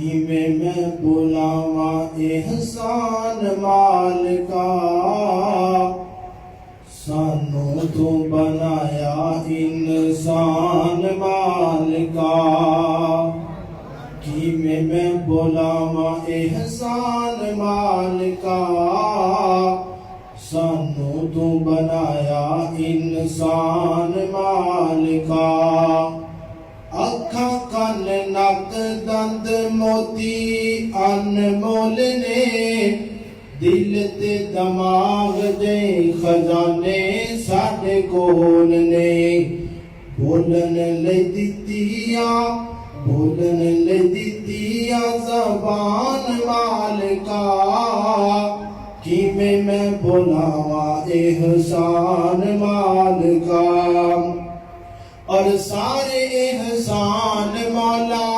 मैं बुलावा एहसान मालिका, सानू तू बनाया इंसान मालिका। कि मैं बुलावा एहसान मालिका, सानू तू बनाया इंसान मालिका। अखा कन नक दंद मोती अनमोल ने, दिल ते दिमाग दे खजाने साडे कोल ने। बोलन लई दित्तियां बोलन लई दित्तियां ज़बान मालिका। किवें मैं बुलावा एहसान मालिका, और सारे एहसान मौला